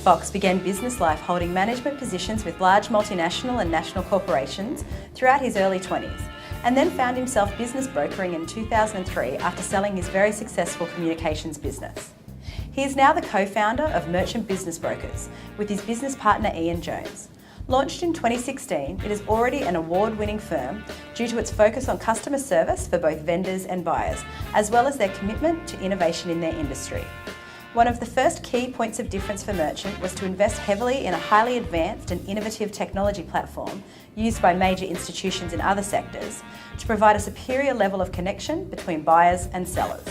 Fox began business life holding management positions with large multinational and national corporations throughout his early 20s, and then found himself business brokering in 2003 after selling his very successful communications business. He is now the co-founder of Merchant Business Brokers with his business partner Ian Jones. Launched in 2016, it is already an award-winning firm due to its focus on customer service for both vendors and buyers, as well as their commitment to innovation in their industry. One of the first key points of difference for Merchant was to invest heavily in a highly advanced and innovative technology platform used by major institutions in other sectors to provide a superior level of connection between buyers and sellers.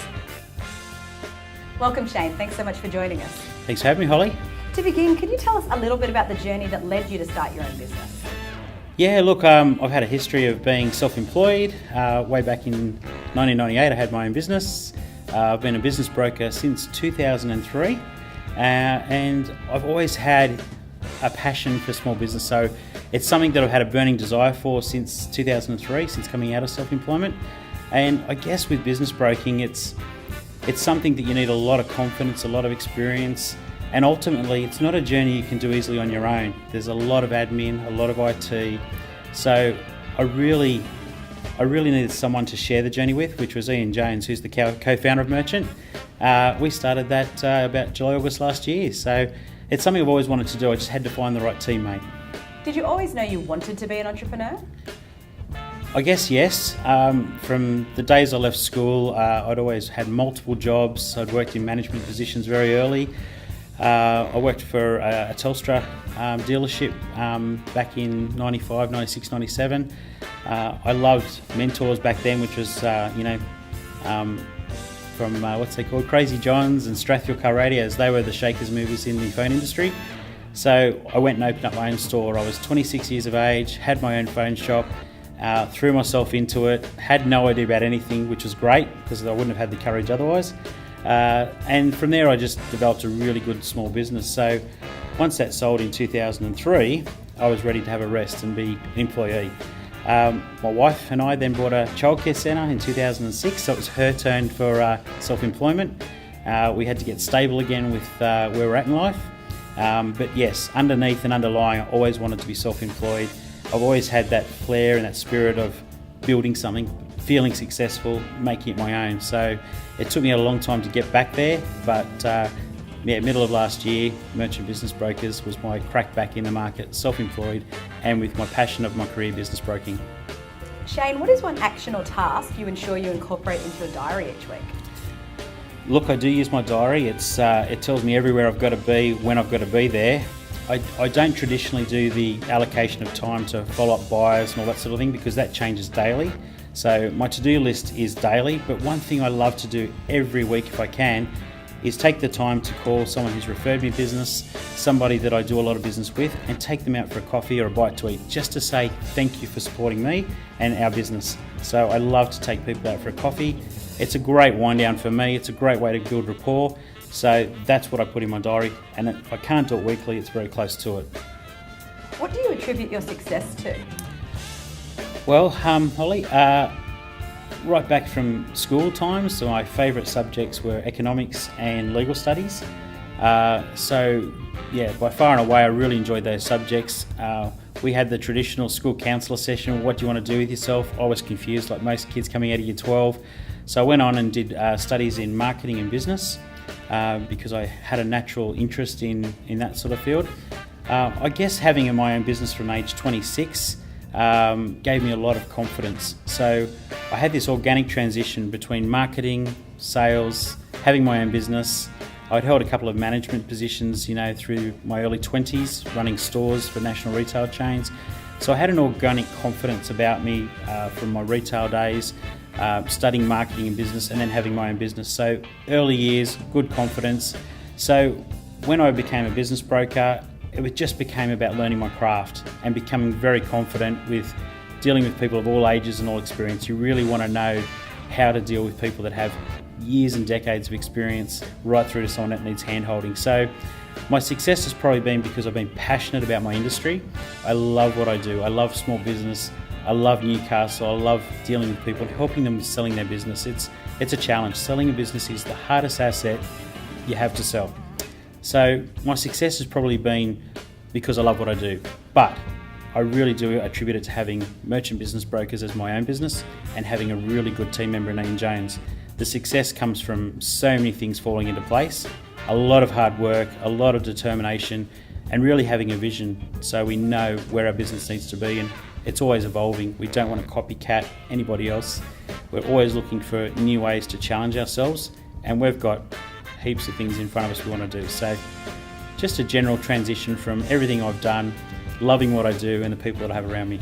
Welcome, Shane. Thanks so much for joining us. Thanks for having me, Holly. To begin, can you tell us a little bit about the journey that led you to start your own business? Yeah, look, I've had a history of being self-employed. Way back in 1998, I had my own business. I've been a business broker since 2003, and I've always had a passion for small business. So it's something that I've had a burning desire for since 2003, since coming out of self-employment. And I guess with business broking, it's something that you need a lot of confidence, a lot of experience. And ultimately, it's not a journey you can do easily on your own. There's a lot of admin, a lot of IT. So I really needed someone to share the journey with, which was Ian Jones, who's the co-founder of Merchant. We started that about July, August last year. So it's something I've always wanted to do. I just had to find the right teammate. Did you always know you wanted to be an entrepreneur? I guess yes. From the days I left school, I'd always had multiple jobs. I'd worked in management positions very early. I worked for a Telstra dealership back in 95, 96, 97. I loved Mentors back then, which was, from what's they called, Crazy Johns and Strathfield Car Radios. They were the shakers movers in the phone industry. So I went and opened up my own store. I was 26 years of age, had my own phone shop, threw myself into it, had no idea about anything, which was great because I wouldn't have had the courage otherwise. And from there I just developed a really good small business. So once that sold in 2003, I was ready to have a rest and be an employee. My wife and I then bought a childcare centre in 2006, so it was her turn for self-employment. We had to get stable again with where we're at in life. But yes, underneath and underlying, I always wanted to be self-employed. I've always had that flair and that spirit of building something, feeling successful, making it my own. So it took me a long time to get back there, but middle of last year, Merchant Business Brokers was my crack back in the market, self-employed, and with my passion of my career, business broking. Shane, what is one action or task you ensure you incorporate into your diary each week? Look, I do use my diary. It tells me everywhere I've got to be, when I've got to be there. I don't traditionally do the allocation of time to follow up buyers and all that sort of thing because that changes daily. So my to-do list is daily, but one thing I love to do every week if I can is take the time to call someone who's referred me business, somebody that I do a lot of business with, and take them out for a coffee or a bite to eat just to say thank you for supporting me and our business. So I love to take people out for a coffee. It's a great wind down for me. It's a great way to build rapport. So that's what I put in my diary, and if I can't do it weekly, it's very close to it. What do you attribute your success to? Well, Holly, right back from school times, so my favourite subjects were economics and legal studies. So yeah, by far and away, I really enjoyed those subjects. We had the traditional school counsellor session, what do you want to do with yourself? I was confused like most kids coming out of year 12. So I went on and did studies in marketing and business because I had a natural interest in that sort of field. I guess having my own business from age 26 gave me a lot of confidence. So I had this organic transition between marketing, sales, having my own business. I'd held a couple of management positions, through my early 20s, running stores for national retail chains. So I had an organic confidence about me from my retail days, studying marketing and business, and then having my own business. So early years, good confidence. So when I became a business broker, it just became about learning my craft and becoming very confident with dealing with people of all ages and all experience. You really want to know how to deal with people that have years and decades of experience right through to someone that needs hand-holding. So my success has probably been because I've been passionate about my industry. I love what I do. I love small business. I love Newcastle. I love dealing with people, helping them with selling their business. It's a challenge. Selling a business is the hardest asset you have to sell. So my success has probably been because I love what I do, but I really do attribute it to having Merchant Business Brokers as my own business and having a really good team member in Ian Jones. The success comes from so many things falling into place, a lot of hard work, a lot of determination, and really having a vision so we know where our business needs to be, and it's always evolving. We don't want to copycat anybody else. We're always looking for new ways to challenge ourselves, and we've got heaps of things in front of us we want to do. So just a general transition from everything I've done, loving what I do and the people that I have around me.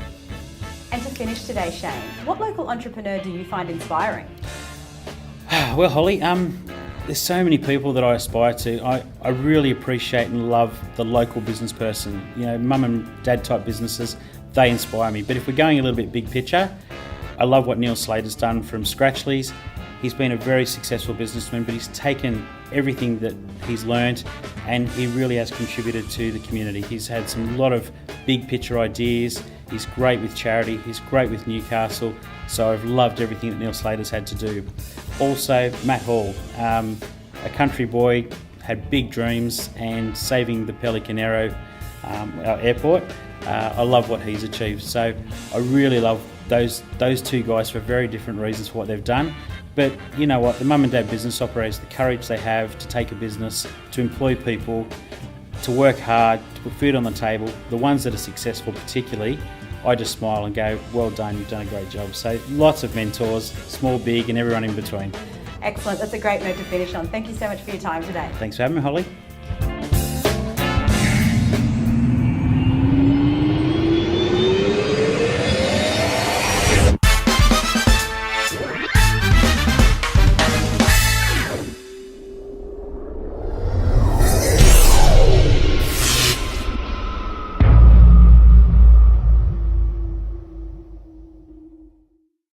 And to finish today, Shane, what local entrepreneur do you find inspiring? Well, Holly, there's so many people that I aspire to. I really appreciate and love the local business person. You know, mum and dad type businesses, they inspire me. But if we're going a little bit big picture, I love what Neil Slater's done from Scratchleys. He's been a very successful businessman, but he's taken everything that he's learned and he really has contributed to the community. He's had some lot of big picture ideas. He's great with charity. He's great with Newcastle. So I've loved everything that Neil Slater's had to do. Also, Matt Hall, a country boy, had big dreams and saving the Pelicanero, our airport. I love what he's achieved. So I really love those two guys for very different reasons for what they've done. But you know what, the mum and dad business operators, the courage they have to take a business, to employ people, to work hard, to put food on the table, the ones that are successful particularly, I just smile and go, well done, you've done a great job. So lots of mentors, small, big, and everyone in between. Excellent, that's a great note to finish on. Thank you so much for your time today. Thanks for having me, Holly.